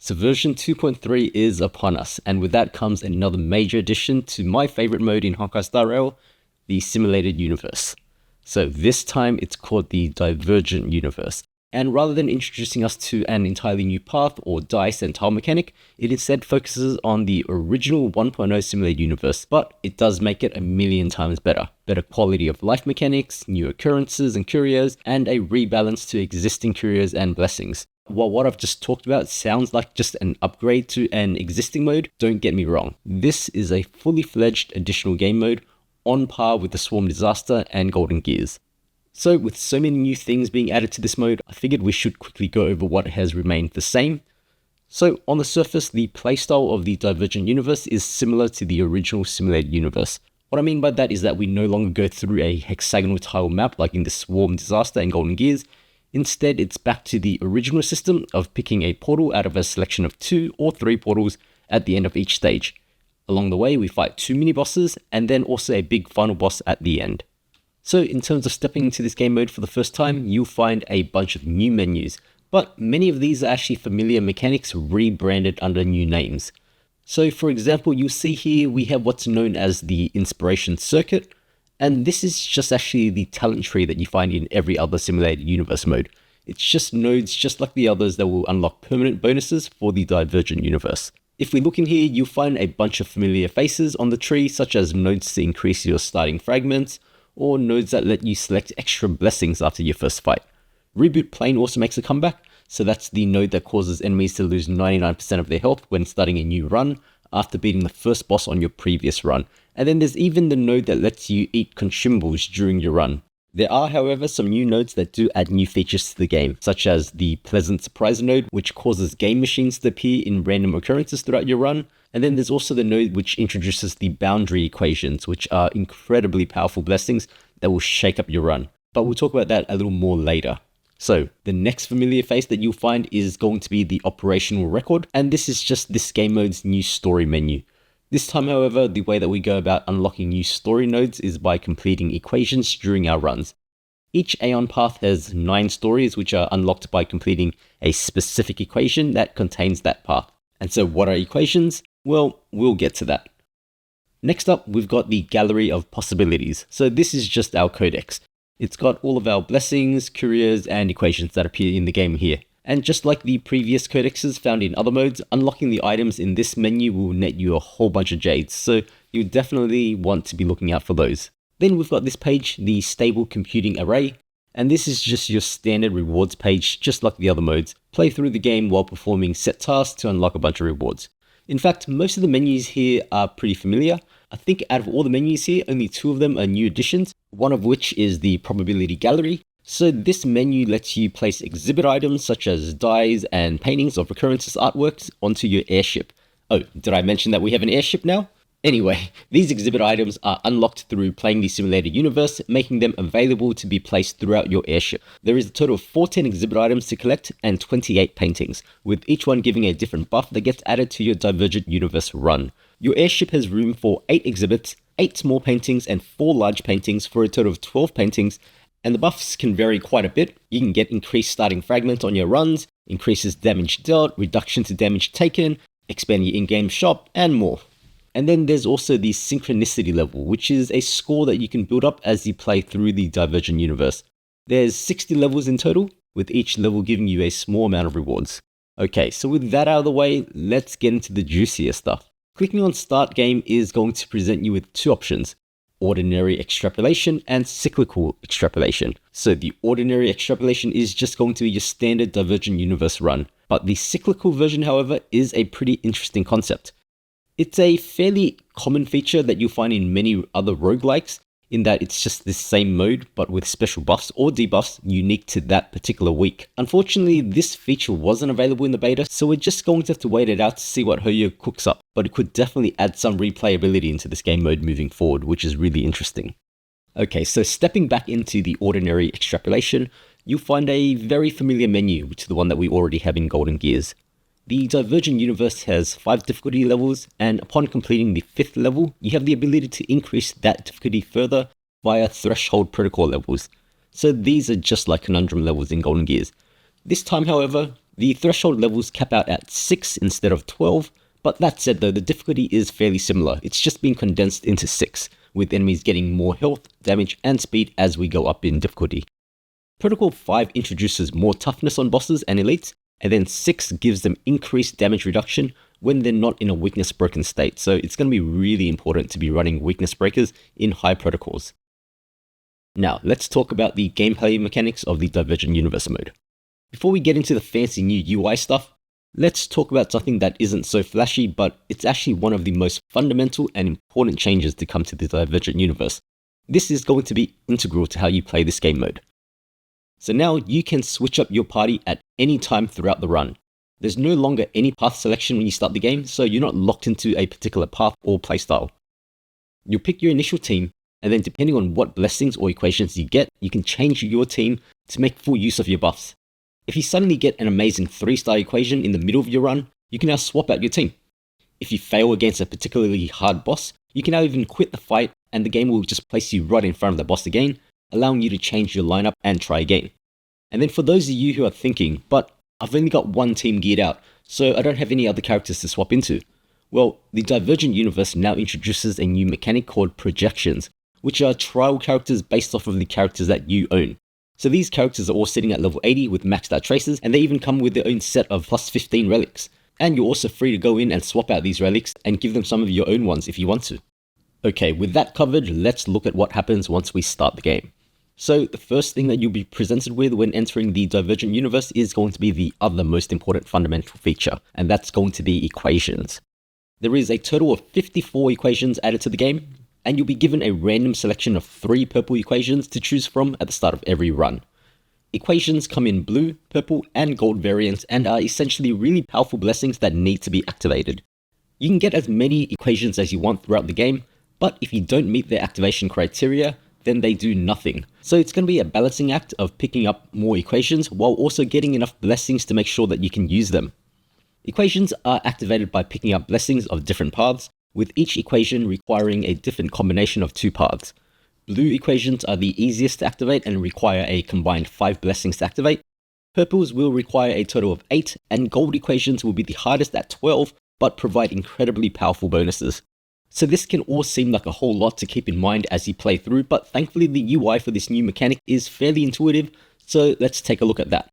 So version 2.3 is upon us, and with that comes another major addition to my favorite mode in Honkai Star Rail, the Simulated Universe. So this time it's called the Divergent Universe. And rather than introducing us to an entirely new path or dice and tile mechanic, it instead focuses on the original 1.0 Simulated Universe, but it does make it a million times better. Better quality of life mechanics, new occurrences and curios, and a rebalance to existing curios and blessings. While what I've just talked about sounds like just an upgrade to an existing mode, don't get me wrong. This is a fully fledged additional game mode on par with the Swarm Disaster and Golden Gears. So with so many new things being added to this mode, I figured we should quickly go over what has remained the same. So on the surface, the playstyle of the Divergent Universe is similar to the original Simulated Universe. What I mean by that is that we no longer go through a hexagonal tile map like in the Swarm Disaster and Golden Gears. Instead, it's back to the original system of picking a portal out of a selection of 2 or 3 portals at the end of each stage. Along the way, we fight 2 mini-bosses and then also a big final boss at the end. So in terms of stepping into this game mode for the first time, you'll find a bunch of new menus, but many of these are actually familiar mechanics rebranded under new names. So for example, you'll see here we have what's known as the Inspiration Circuit, and this is just actually the talent tree that you find in every other Simulated Universe mode. It's just nodes just like the others that will unlock permanent bonuses for the Divergent Universe. If we look in here, you'll find a bunch of familiar faces on the tree, such as nodes to increase your starting fragments, or nodes that let you select extra blessings after your first fight. Reboot Plane also makes a comeback, so that's the node that causes enemies to lose 99% of their health when starting a new run after beating the first boss on your previous run. And then there's even the node that lets you eat consumables during your run. There are, however, some new nodes that do add new features to the game, such as the Pleasant Surprise node, which causes game machines to appear in random occurrences throughout your run. And then there's also the node which introduces the boundary equations, which are incredibly powerful blessings that will shake up your run. But we'll talk about that a little more later. So the next familiar face that you'll find is going to be the Operational Record, and this is just this game mode's new story menu. This time, however, the way that we go about unlocking new story nodes is by completing equations during our runs. Each Aeon path has 9 stories which are unlocked by completing a specific equation that contains that path. And so what are equations? Well, we'll get to that. Next up, we've got the Gallery of Possibilities. So this is just our codex. It's got all of our blessings, curios, and equations that appear in the game here. And just like the previous codexes found in other modes, unlocking the items in this menu will net you a whole bunch of jades, so you definitely want to be looking out for those. Then we've got this page, the Stable Computing Array, and this is just your standard rewards page, just like the other modes. Play through the game while performing set tasks to unlock a bunch of rewards. In fact, most of the menus here are pretty familiar. I think out of all the menus here, only 2 of them are new additions, one of which is the Probability Gallery. So this menu lets you place exhibit items such as dies and paintings of occurrences artworks onto your airship. Oh, did I mention that we have an airship now? Anyway, these exhibit items are unlocked through playing the Simulated Universe, making them available to be placed throughout your airship. There is a total of 14 exhibit items to collect and 28 paintings, with each one giving a different buff that gets added to your Divergent Universe run. Your airship has room for 8 exhibits, 8 small paintings, and 4 large paintings for a total of 12 paintings, and the buffs can vary quite a bit. You can get increased starting fragment on your runs, increases damage dealt, reduction to damage taken, expand your in-game shop, and more. And then there's also the Synchronicity level, which is a score that you can build up as you play through the Divergent Universe. There's 60 levels in total, with each level giving you a small amount of rewards. Okay, so with that out of the way, let's get into the juicier stuff. Clicking on Start Game is going to present you with 2 options. Ordinary Extrapolation and Cyclical Extrapolation. So the Ordinary Extrapolation is just going to be your standard Divergent Universe run, but the Cyclical version, however, is a pretty interesting concept. It's a fairly common feature that you'll find in many other roguelikes, in that it's just the same mode but with special buffs or debuffs unique to that particular week. Unfortunately, this feature wasn't available in the beta, so we're just going to have to wait it out to see what Hoyo cooks up, but it could definitely add some replayability into this game mode moving forward, which is really interesting. Okay, so stepping back into the Ordinary Extrapolation, you'll find a very familiar menu to the one that we already have in Golden Gears. The Divergent Universe has 5 difficulty levels, and upon completing the 5th level, you have the ability to increase that difficulty further via Threshold Protocol levels. So these are just like Conundrum levels in Golden Gears. This time, however, The threshold levels cap out at 6 instead of 12, but that said though, the difficulty is fairly similar. It's just been condensed into 6, with enemies getting more health, damage, and speed as we go up in difficulty. Protocol 5 introduces more toughness on bosses and elites, and then 6 gives them increased damage reduction when they're not in a weakness broken state, so it's going to be really important to be running weakness breakers in high protocols. Now, let's talk about the gameplay mechanics of the Divergent Universe mode. Before we get into the fancy new UI stuff, let's talk about something that isn't so flashy, but it's actually one of the most fundamental and important changes to come to the Divergent Universe. This is going to be integral to how you play this game mode. So now you can switch up your party at any time throughout the run. There's no longer any path selection when you start the game, so you're not locked into a particular path or playstyle. You'll pick your initial team, and then depending on what blessings or equations you get, you can change your team to make full use of your buffs. If you suddenly get an amazing 3-star equation in the middle of your run, you can now swap out your team. If you fail against a particularly hard boss, you can now even quit the fight and the game will just place you right in front of the boss again, allowing you to change your lineup and try again. And then for those of you who are thinking, but I've only got one team geared out, so I don't have any other characters to swap into. Well, the Divergent Universe now introduces a new mechanic called projections, which are trial characters based off of the characters that you own. So these characters are all sitting at level 80 with maxed out traces, and they even come with their own set of plus 15 relics. And you're also free to go in and swap out these relics and give them some of your own ones if you want to. Okay, with that covered, let's look at what happens once we start the game. So the first thing that you'll be presented with when entering the Divergent Universe is going to be the other most important fundamental feature, and that's going to be equations. There is a total of 54 equations added to the game, and you'll be given a random selection of 3 purple equations to choose from at the start of every run. Equations come in blue, purple, and gold variants and are essentially really powerful blessings that need to be activated. You can get as many equations as you want throughout the game, but if you don't meet their activation criteria, then they do nothing. So it's going to be a balancing act of picking up more equations while also getting enough blessings to make sure that you can use them. Equations are activated by picking up blessings of different paths, with each equation requiring a different combination of 2 paths. Blue equations are the easiest to activate and require a combined 5 blessings to activate. Purples will require a total of 8, and gold equations will be the hardest at 12, but provide incredibly powerful bonuses. So this can all seem like a whole lot to keep in mind as you play through, but thankfully the UI for this new mechanic is fairly intuitive, so let's take a look at that.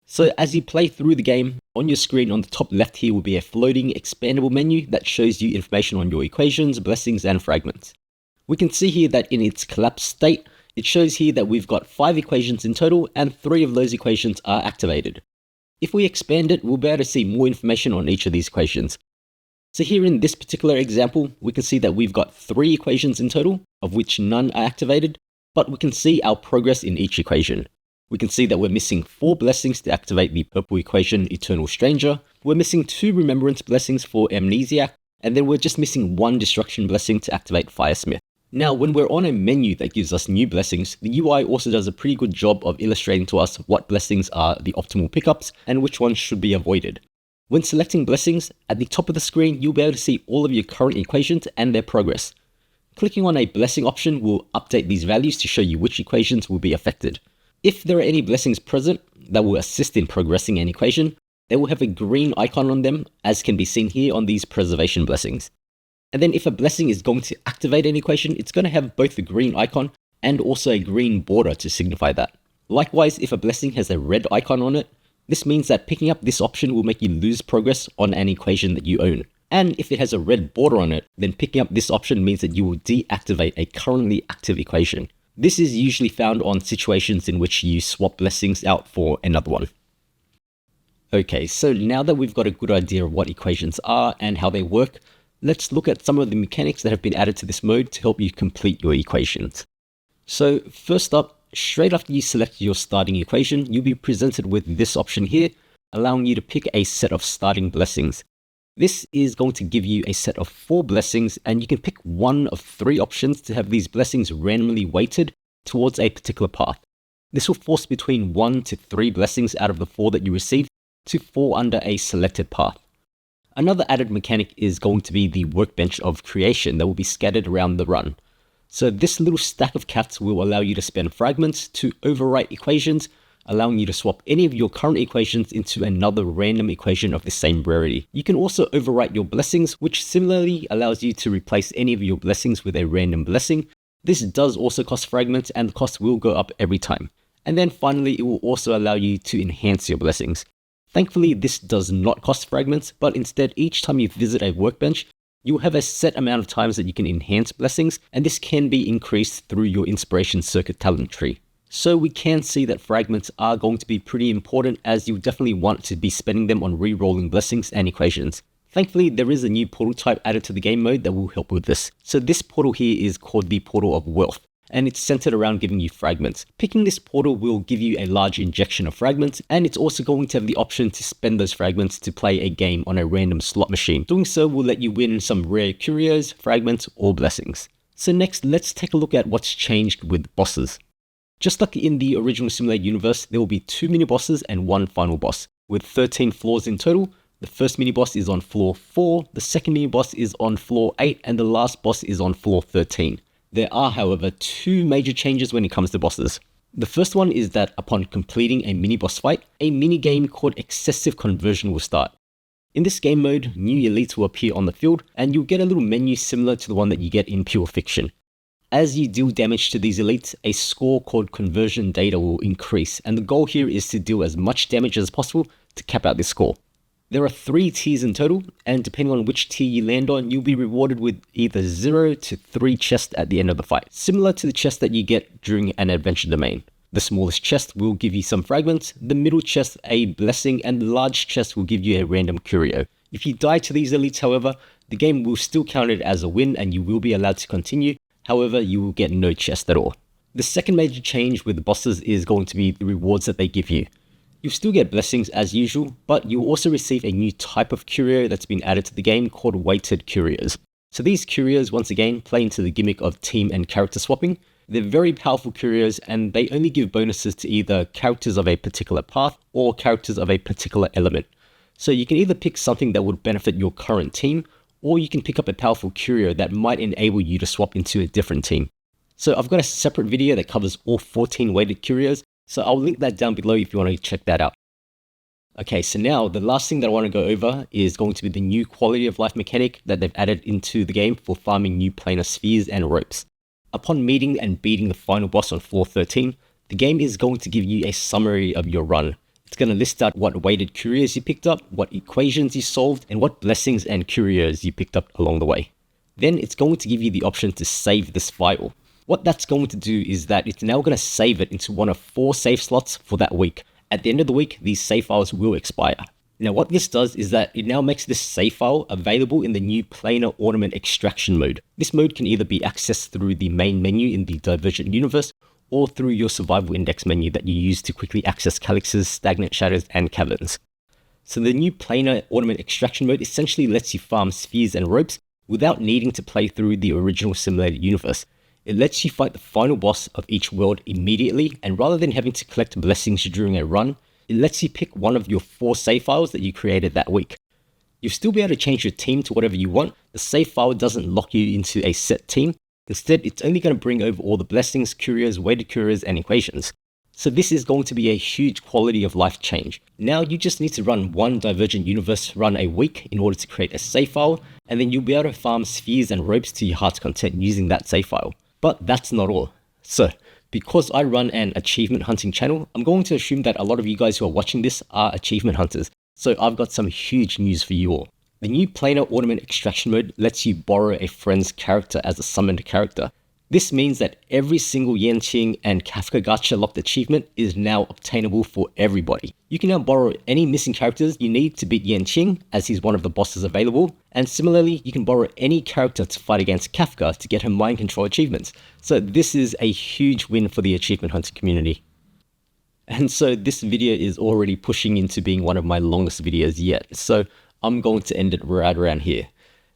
So as you play through the game, on your screen on the top left here will be a floating expandable menu that shows you information on your equations, blessings, and fragments. We can see here that in its collapsed state, it shows here that we've got 5 equations in total and 3 of those equations are activated. If we expand it, we'll be able to see more information on each of these equations. So here in this particular example, we can see that we've got 3 equations in total, of which none are activated, but we can see our progress in each equation. We can see that we're missing 4 blessings to activate the purple equation Eternal Stranger, we're missing 2 Remembrance blessings for Amnesiac, and then we're just missing 1 Destruction blessing to activate Firesmith. Now, when we're on a menu that gives us new blessings, the UI also does a pretty good job of illustrating to us what blessings are the optimal pickups and which ones should be avoided. When selecting blessings, at the top of the screen, you'll be able to see all of your current equations and their progress. Clicking on a blessing option will update these values to show you which equations will be affected. If there are any blessings present that will assist in progressing an equation, they will have a green icon on them, as can be seen here on these preservation blessings. And then if a blessing is going to activate an equation, it's going to have both the green icon and also a green border to signify that. Likewise, if a blessing has a red icon on it, this means that picking up this option will make you lose progress on an equation that you own. And if it has a red border on it, then picking up this option means that you will deactivate a currently active equation. This is usually found on situations in which you swap blessings out for another one. Okay, so now that we've got a good idea of what equations are and how they work, let's look at some of the mechanics that have been added to this mode to help you complete your equations. So first up, straight after you select your starting equation, you'll be presented with this option here, allowing you to pick a set of starting blessings. This is going to give you a set of 4 blessings, and you can pick one of 3 options to have these blessings randomly weighted towards a particular path. This will force between 1 to 3 blessings out of the 4 that you receive to fall under a selected path. Another added mechanic is going to be the workbench of creation that will be scattered around the run. So this little stack of cats will allow you to spend fragments to overwrite equations, allowing you to swap any of your current equations into another random equation of the same rarity. You can also overwrite your blessings, which similarly allows you to replace any of your blessings with a random blessing. This does also cost fragments, and the cost will go up every time. And then finally, it will also allow you to enhance your blessings. Thankfully, this does not cost fragments, but instead each time you visit a workbench, you'll have a set amount of times that you can enhance blessings, and this can be increased through your inspiration circuit talent tree. So we can see that fragments are going to be pretty important, as you definitely want to be spending them on re-rolling blessings and equations. Thankfully, there is a new portal type added to the game mode that will help with this. So this portal here is called the Portal of Wealth, and it's centered around giving you fragments. Picking this portal will give you a large injection of fragments, and it's also going to have the option to spend those fragments to play a game on a random slot machine. Doing so will let you win some rare curios, fragments, or blessings. So next, let's take a look at what's changed with bosses. Just like in the original simulated universe, there will be 2 mini bosses and 1 final boss, with 13 floors in total. The first mini boss is on floor 4, the second mini boss is on floor 8, and the last boss is on floor 13. There are, however, 2 major changes when it comes to bosses. The first one is that upon completing a mini boss fight, a mini game called Excessive Conversion will start. In this game mode, new elites will appear on the field, and you'll get a little menu similar to the one that you get in Pure Fiction. As you deal damage to these elites, a score called conversion data will increase, and the goal here is to deal as much damage as possible to cap out this score. There are 3 tiers in total, and depending on which tier you land on, you'll be rewarded with either 0 to 3 chests at the end of the fight, similar to the chest that you get during an adventure domain. The smallest chest will give you some fragments, the middle chest a blessing, and the large chest will give you a random curio. If you die to these elites, however, the game will still count it as a win and you will be allowed to continue. However, you will get no chest at all. The second major change with the bosses is going to be the rewards that they give you. You'll still get blessings as usual, but you'll also receive a new type of curio that's been added to the game called weighted curios. So these curios, once again, play into the gimmick of team and character swapping. They're very powerful curios, and they only give bonuses to either characters of a particular path or characters of a particular element. So you can either pick something that would benefit your current team, or you can pick up a powerful curio that might enable you to swap into a different team. So I've got a separate video that covers all 14 weighted curios, so I'll link that down below if you want to check that out. Okay, so now the last thing that I want to go over is going to be the new quality of life mechanic that they've added into the game for farming new planar spheres and ropes. Upon meeting and beating the final boss on floor 13, the game is going to give you a summary of your run. It's going to list out what weighted curios you picked up, what equations you solved, and what blessings and curios you picked up along the way. Then it's going to give you the option to save this file. What that's going to do is that it's now going to save it into one of 4 save slots for that week. At the end of the week, these save files will expire. Now what this does is that it now makes this save file available in the new planar ornament extraction mode. This mode can either be accessed through the main menu in the Divergent universe, or through your survival index menu that you use to quickly access calyxes, stagnant shadows, and caverns. So the new planar ornament extraction mode essentially lets you farm spheres and ropes without needing to play through the original simulated universe. It lets you fight the final boss of each world immediately, and rather than having to collect blessings during a run, it lets you pick one of your 4 save files that you created that week. You'll still be able to change your team to whatever you want. The save file doesn't lock you into a set team. Instead, it's only going to bring over all the blessings, curios, weighted curios, and equations. So this is going to be a huge quality of life change. Now you just need to run one Divergent universe run a week in order to create a save file, and then you'll be able to farm spheres and ropes to your heart's content using that save file. But that's not all. So, because I run an achievement hunting channel, I'm going to assume that a lot of you guys who are watching this are achievement hunters. So I've got some huge news for you all. The new planar ornament extraction mode lets you borrow a friend's character as a summoned character. This means that every single Yanqing and Kafka Gacha locked achievement is now obtainable for everybody. You can now borrow any missing characters you need to beat Yanqing, as he's one of the bosses available, and similarly you can borrow any character to fight against Kafka to get her mind control achievements. So this is a huge win for the achievement hunter community. And so this video is already pushing into being one of my longest videos yet, so I'm going to end it right around here.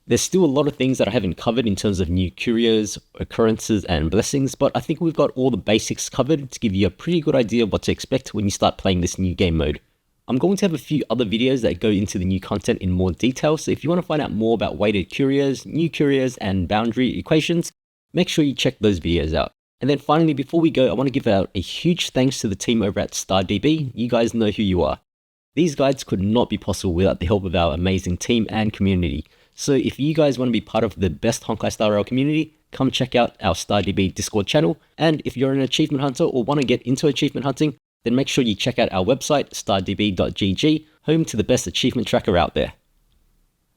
There's still a lot of things that I haven't covered in terms of new curios, occurrences, and blessings, but I think we've got all the basics covered to give you a pretty good idea of what to expect when you start playing this new game mode. I'm going to have a few other videos that go into the new content in more detail, so if you want to find out more about weighted curios, new curios, and boundary equations, make sure you check those videos out. And then finally, before we go, I want to give out a huge thanks to the team over at StarDB. You guys know who you are. These guides could not be possible without the help of our amazing team and community. So if you guys want to be part of the best Honkai Star Rail community, come check out our StarDB Discord channel. And if you're an achievement hunter or want to get into achievement hunting, then make sure you check out our website, stardb.gg, home to the best achievement tracker out there.